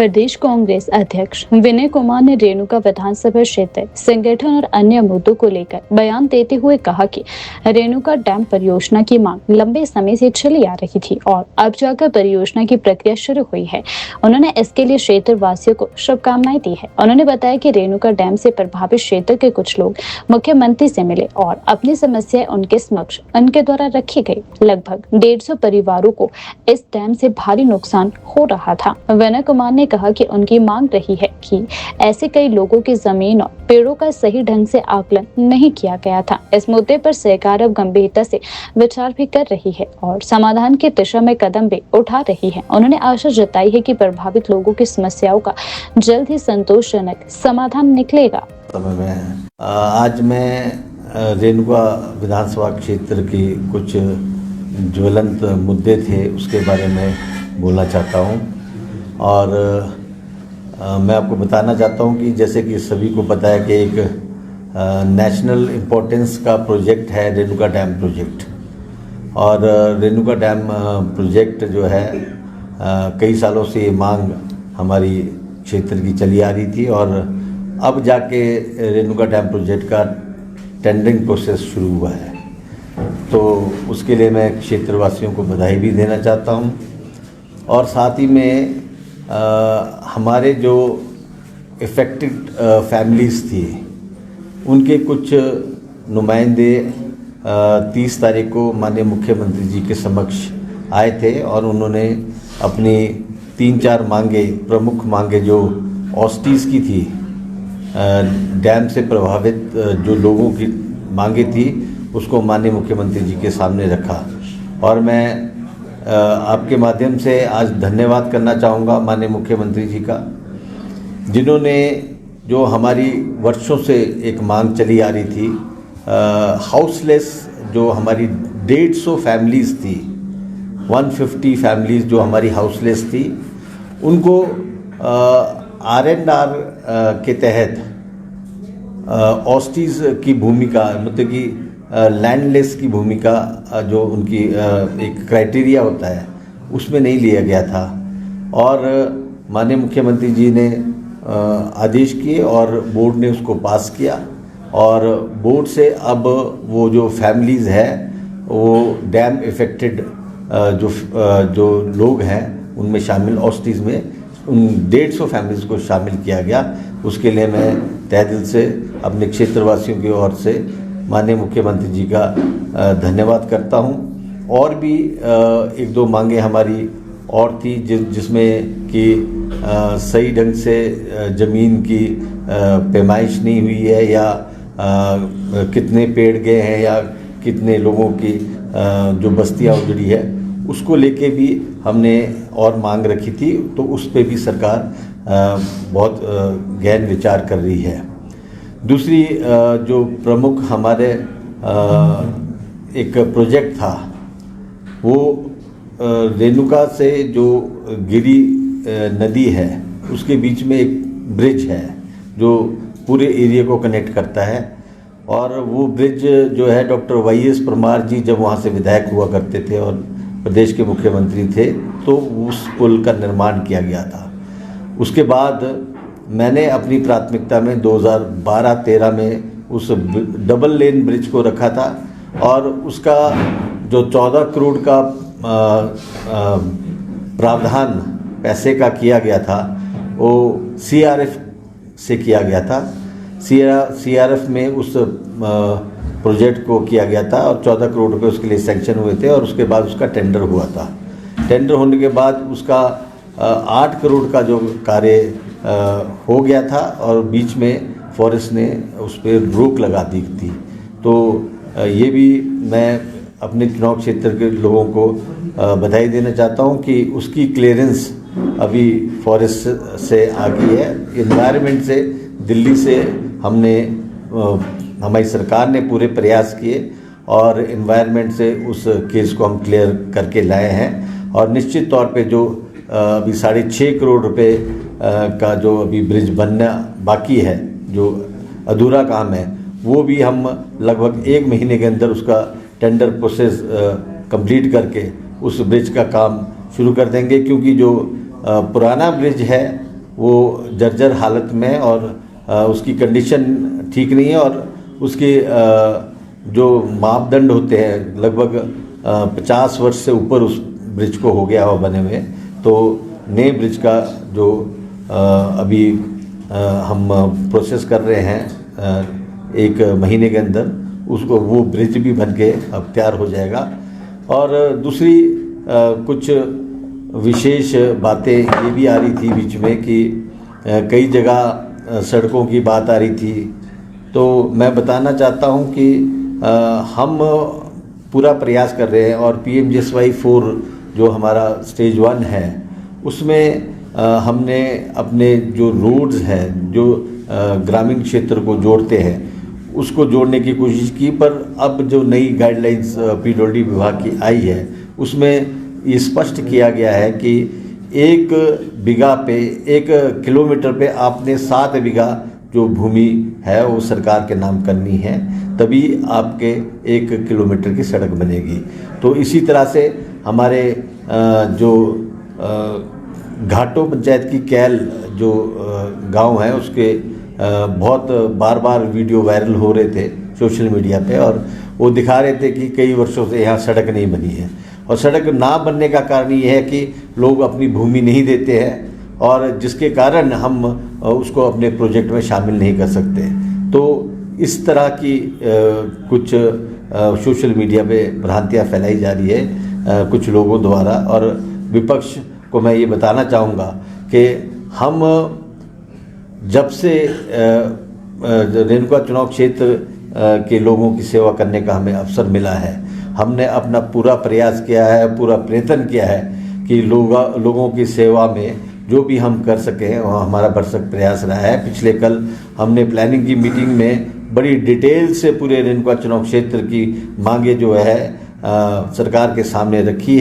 प्रदेश कांग्रेस अध्यक्ष विनय कुमार ने रेणुका विधानसभा क्षेत्र संगठन और अन्य मुद्दों को लेकर बयान देते हुए कहा कि रेणुका डैम परियोजना की मांग लंबे समय से चली आ रही थी और अब जाकर परियोजना की प्रक्रिया शुरू हुई है। उन्होंने इसके लिए क्षेत्र वासियों को शुभकामनाएं दी है। उन्होंने बताया कि रेणुका डैम से प्रभावित क्षेत्र के कुछ लोग मुख्यमंत्री से मिले और अपनी समस्याएं उनके समक्ष उनके द्वारा रखी गई। लगभग 150 परिवारों को इस डैम से भारी नुकसान हो रहा था। विनय कुमार ने कहा कि उनकी मांग रही है कि ऐसे कई लोगों की जमीन और पेड़ों का सही ढंग से आकलन नहीं किया गया था। इस मुद्दे पर सरकार अब गंभीरता से विचार भी कर रही है और समाधान की दिशा में कदम भी उठा रही है। उन्होंने आशा जताई है कि प्रभावित लोगों की समस्याओं का जल्द ही संतोषजनक समाधान निकलेगा। आज मैं रेणुका विधानसभा क्षेत्र की कुछ ज्वलंत मुद्दे थे उसके बारे में बोलना चाहता हूँ और मैं आपको बताना चाहता हूँ कि जैसे कि सभी को पता है कि एक नेशनल इम्पोर्टेंस का प्रोजेक्ट है रेणुका डैम प्रोजेक्ट। और रेणुका डैम प्रोजेक्ट जो है कई सालों से ये मांग हमारी क्षेत्र की चली आ रही थी और अब जाके रेणुका डैम प्रोजेक्ट का टेंडरिंग प्रोसेस शुरू हुआ है। तो उसके लिए मैं क्षेत्रवासियों को बधाई भी देना चाहता हूँ और साथ ही में हमारे जो इफ़ेक्टेड फैमिलीज़ थी उनके कुछ नुमाइंदे 30 तारीख को माननीय मुख्यमंत्री जी के समक्ष आए थे और उन्होंने अपनी 3-4 मांगे प्रमुख मांगे जो ऑस्टीज़ की थी, डैम से प्रभावित जो लोगों की मांगे थी उसको माननीय मुख्यमंत्री जी के सामने रखा। और मैं आपके माध्यम से आज धन्यवाद करना चाहूँगा माननीय मुख्यमंत्री जी का, जिन्होंने जो हमारी वर्षों से एक मांग चली आ रही थी, हाउसलेस जो हमारी 150 फैमिलीज़ थी, 150 फैमिलीज़ जो हमारी हाउसलेस थी, उनको R&R के तहत ऑस्टीज़ की भूमिका मतलब कि लैंडलेस की भूमिका जो उनकी एक क्राइटेरिया होता है उसमें नहीं लिया गया था। और माननीय मुख्यमंत्री जी ने आदेश किए और बोर्ड ने उसको पास किया और बोर्ड से अब वो जो फैमिलीज़ है वो डैम इफ़ेक्टेड जो लोग हैं उनमें शामिल ऑस्टीज़ में उन 150 फैमिलीज़ को शामिल किया गया। उसके लिए मैं तहे दिल से अपने क्षेत्रवासियों की ओर से माननीय मुख्यमंत्री जी का धन्यवाद करता हूँ। और भी 1-2 मांगे हमारी और थी जिसमें कि सही ढंग से ज़मीन की पैमाइश नहीं हुई है या कितने पेड़ गए हैं या कितने लोगों की जो बस्तियाँ उजड़ी है उसको लेके भी हमने और मांग रखी थी। तो उस पे भी सरकार बहुत गहन विचार कर रही है। दूसरी जो प्रमुख हमारे एक प्रोजेक्ट था वो रेणुका से जो गिरी नदी है उसके बीच में एक ब्रिज है जो पूरे एरिया को कनेक्ट करता है। और वो ब्रिज जो है डॉक्टर YS परमार जी जब वहाँ से विधायक हुआ करते थे और प्रदेश के मुख्यमंत्री थे तो उस पुल का निर्माण किया गया था। उसके बाद मैंने अपनी प्राथमिकता में 2012-13 में उस डबल लेन ब्रिज को रखा था और उसका जो 14 करोड़ का प्रावधान पैसे का किया गया था वो CRF से किया गया था। CRF में उस प्रोजेक्ट को किया गया था और 14 करोड़ रुपये उसके लिए सैंक्शन हुए थे और उसके बाद उसका टेंडर हुआ था। टेंडर होने के बाद उसका 8 करोड़ का जो कार्य हो गया था और बीच में फॉरेस्ट ने उस पर रोक लगा दी थी। तो ये भी मैं अपने चुनाव क्षेत्र के लोगों को बधाई देना चाहता हूँ कि उसकी क्लियरेंस अभी फॉरेस्ट से आ गई है। एनवायरनमेंट से दिल्ली से हमारी सरकार ने पूरे प्रयास किए और एनवायरनमेंट से उस केस को हम क्लियर करके लाए हैं। और निश्चित तौर पे जो अभी 6.5 करोड़ रुपए का जो अभी ब्रिज बनना बाकी है, जो अधूरा काम है, वो भी हम लगभग 1 महीने के अंदर उसका टेंडर प्रोसेस कंप्लीट करके उस ब्रिज का काम शुरू कर देंगे। क्योंकि जो पुराना ब्रिज है वो जर्जर हालत में और उसकी कंडीशन ठीक नहीं है और उसके जो मापदंड होते हैं लगभग 50 वर्ष से ऊपर उस ब्रिज को हो गया हुआ बने हुए। तो नए ब्रिज का जो अभी हम प्रोसेस कर रहे हैं 1 महीने के अंदर उसको वो ब्रिज भी बन के अब तैयार हो जाएगा। और दूसरी कुछ विशेष बातें ये भी आ रही थी बीच में कि कई जगह सड़कों की बात आ रही थी। तो मैं बताना चाहता हूँ कि हम पूरा प्रयास कर रहे हैं और PMGSY 4 जो हमारा स्टेज 1 है उसमें हमने अपने जो रोड्स हैं जो ग्रामीण क्षेत्र को जोड़ते हैं उसको जोड़ने की कोशिश की। पर अब जो नई गाइडलाइंस PWD विभाग की आई है उसमें ये स्पष्ट किया गया है कि 1 बीघा पे 1 किलोमीटर पे आपने 7 बीघा जो भूमि है वो सरकार के नाम करनी है, तभी आपके 1 किलोमीटर की सड़क बनेगी। तो इसी तरह से हमारे जो घाटों पंचायत की कैल जो गांव है उसके बहुत बार बार वीडियो वायरल हो रहे थे सोशल मीडिया पे और वो दिखा रहे थे कि कई वर्षों से यहाँ सड़क नहीं बनी है। और सड़क ना बनने का कारण ये है कि लोग अपनी भूमि नहीं देते हैं और जिसके कारण हम उसको अपने प्रोजेक्ट में शामिल नहीं कर सकते। तो इस तरह की कुछ सोशल मीडिया पे भ्रांतियाँ फैलाई जा रही है कुछ लोगों द्वारा। और विपक्ष को मैं ये बताना चाहूँगा कि हम जब से रेणुका चुनाव क्षेत्र के लोगों की सेवा करने का हमें अवसर मिला है, हमने अपना पूरा प्रयास किया है, पूरा प्रयत्न किया है कि लोगों की सेवा में जो भी हम कर सकें वह हमारा भरसक प्रयास रहा है। पिछले कल हमने प्लानिंग की मीटिंग में बड़ी डिटेल से पूरे रेणुका चुनाव क्षेत्र की मांगे जो है सरकार के सामने रखी है।